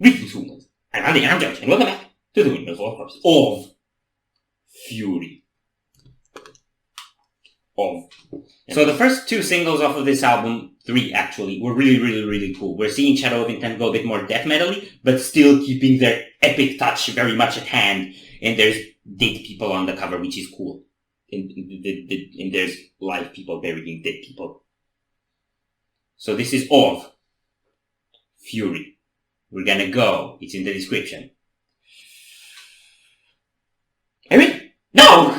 Greetings, humans. I'm Andy, and I'm George, and welcome back to the Windmill of Fury. So the first two singles off of this album, three actually, were really cool. We're seeing Shadow of Intent go a bit more death metal-y, but still keeping their epic touch very much at hand. And there's dead people on the cover, which is cool. And there's live people burying dead people. So this is of Fury. We're gonna go. It's in the description. Harry? No!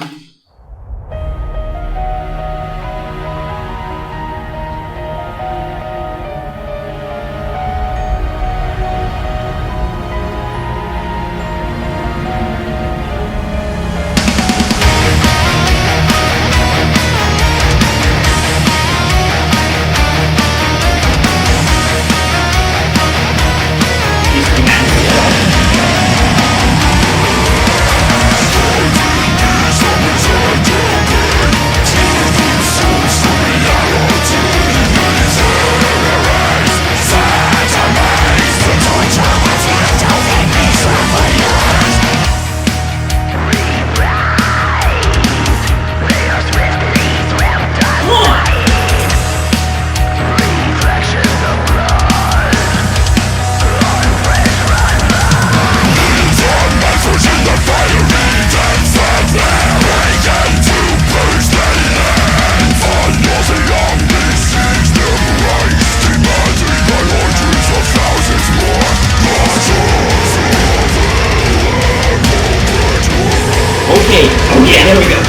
Oh yeah, there we go.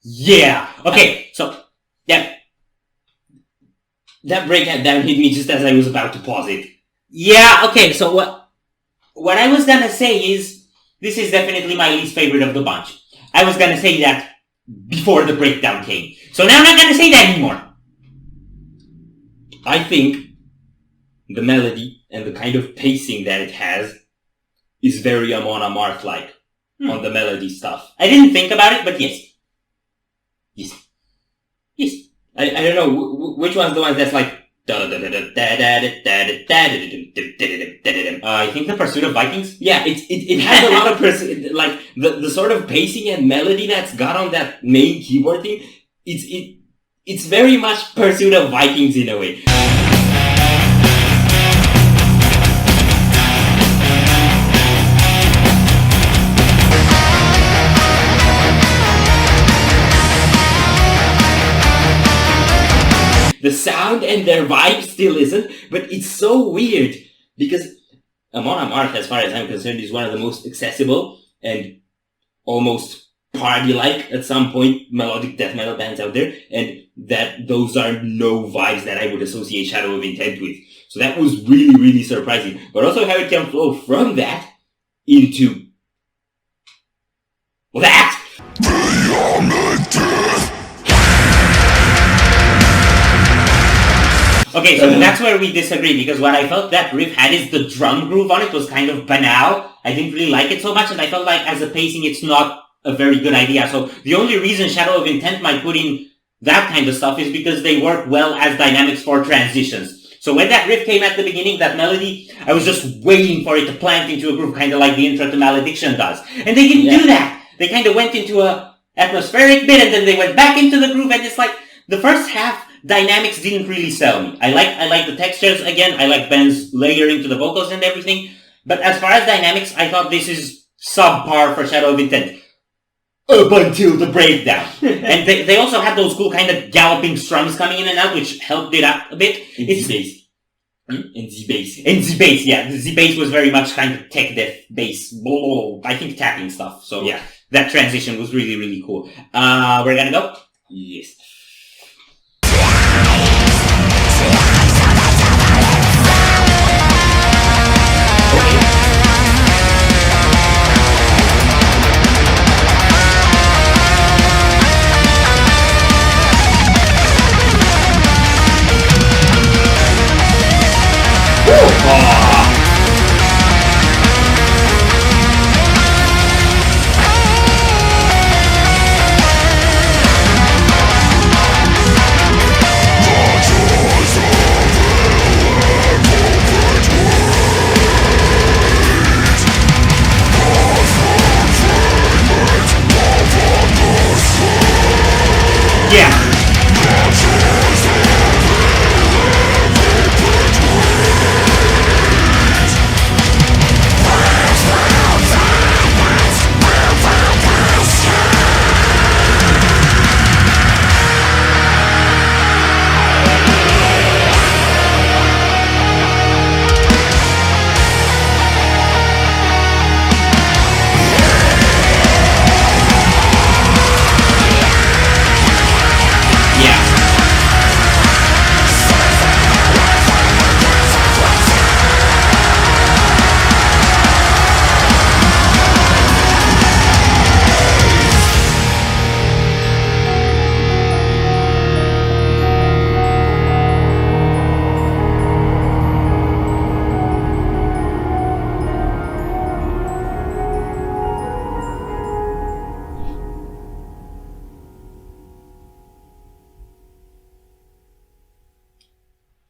Yeah. Okay. So that breakdown hit me just as I was about to pause it. Yeah. Okay. So what I was gonna say is this is definitely my least favorite of the bunch. I was gonna say that before the breakdown came. So now I'm not gonna say that anymore. I think the melody and the kind of pacing that it has is very Amon Amarth-like on the melody stuff. I didn't think about it, but yes. Yes. I don't know which one's the one that's like. I think the Pursuit of Vikings. Yeah, it has a lot of like the sort of pacing and melody that's got on that main keyboard thing. It's very much Pursuit of Vikings in a way. The sound and their vibe still isn't, but it's so weird because Amon Amarth, as far as I'm concerned, is one of the most accessible and almost party-like at some point melodic death metal bands out there, and that those are no vibes that I would associate Shadow of Intent with. So that was really, really surprising. But also how it can flow from that into that. Okay, so that's where we disagree, because what I felt that riff had is the drum groove on it was kind of banal. I didn't really like it so much, and I felt like as a pacing, it's not a very good idea. So the only reason Shadow of Intent might put in that kind of stuff is because they work well as dynamics for transitions. So when that riff came at the beginning, that melody, I was just waiting for it to plant into a groove, kind of like the intro to Malediction does. And they didn't do that. They kind of went into a atmospheric bit, and then they went back into the groove, and it's like, the first half, dynamics didn't really sell me. I like the textures again. I like Ben's layering to the vocals and everything. But as far as dynamics, I thought this is subpar for Shadow of Intent. Up until the breakdown. And they also had those cool kind of galloping strums coming in and out, which helped it out a bit. It's bass. And the bass. And the bass, yeah. The bass was very much kind of tech death bass. I think tapping stuff. So yeah, that transition was really, really cool. We're gonna go? Yes.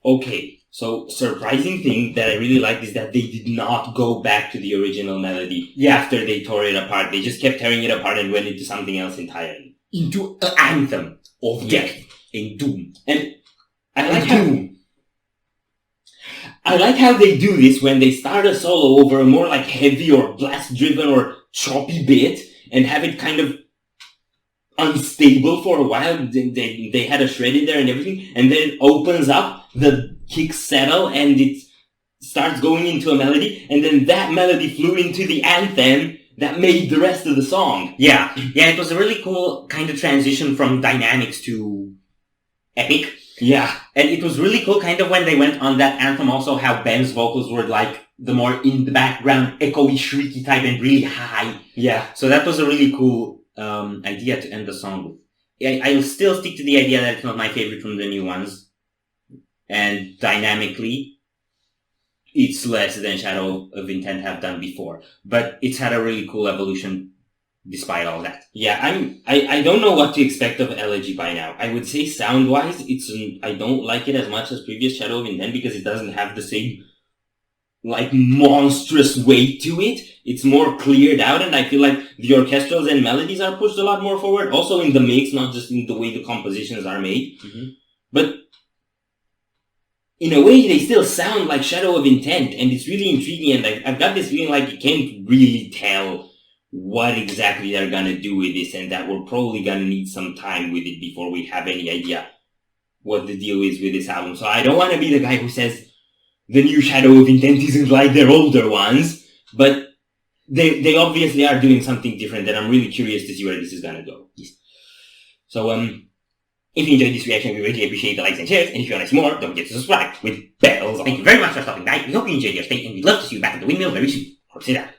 Okay, so surprising thing that I really liked is that they did not go back to the original melody after they tore it apart. They just kept tearing it apart and went into something else entirely. Into an anthem of death and doom. And I like how they do this when they start a solo over a more like heavy or blast-driven or choppy bit and have it kind of unstable for a while. They had a shred in there and everything, and then it opens up, the kicks settle, and it starts going into a melody, and then that melody flew into the anthem that made the rest of the song. Yeah, it was a really cool kind of transition from dynamics to epic. Yeah, and it was really cool kind of when they went on that anthem also how Ben's vocals were like the more in the background, echoey, shrieky type and really high. Yeah, so that was a really cool idea to end the song with. I'll still stick to the idea that it's not my favorite from the new ones. And dynamically, it's less than Shadow of Intent have done before. But it's had a really cool evolution despite all that. Yeah, I don't know what to expect of Elegy by now. I would say sound-wise, I don't like it as much as previous Shadow of Intent because it doesn't have the same, like, monstrous weight to it. It's more cleared out, and I feel like the orchestrals and melodies are pushed a lot more forward. Also in the mix, not just in the way the compositions are made. Mm-hmm. But in a way, they still sound like Shadow of Intent, and it's really intriguing, and I've got this feeling like you can't really tell what exactly they're gonna do with this, and that we're probably gonna need some time with it before we have any idea what the deal is with this album. So I don't want to be the guy who says the new Shadow of Intent isn't like their older ones, but they obviously are doing something different, and I'm really curious to see where this is gonna go. Yes. So, if you enjoyed this reaction, we really appreciate the likes and shares, and if you want to see more, don't forget to subscribe with bells on. Thank you very much for stopping by. We hope you enjoyed your stay, and we'd love to see you back at the Windmill very soon. Consider.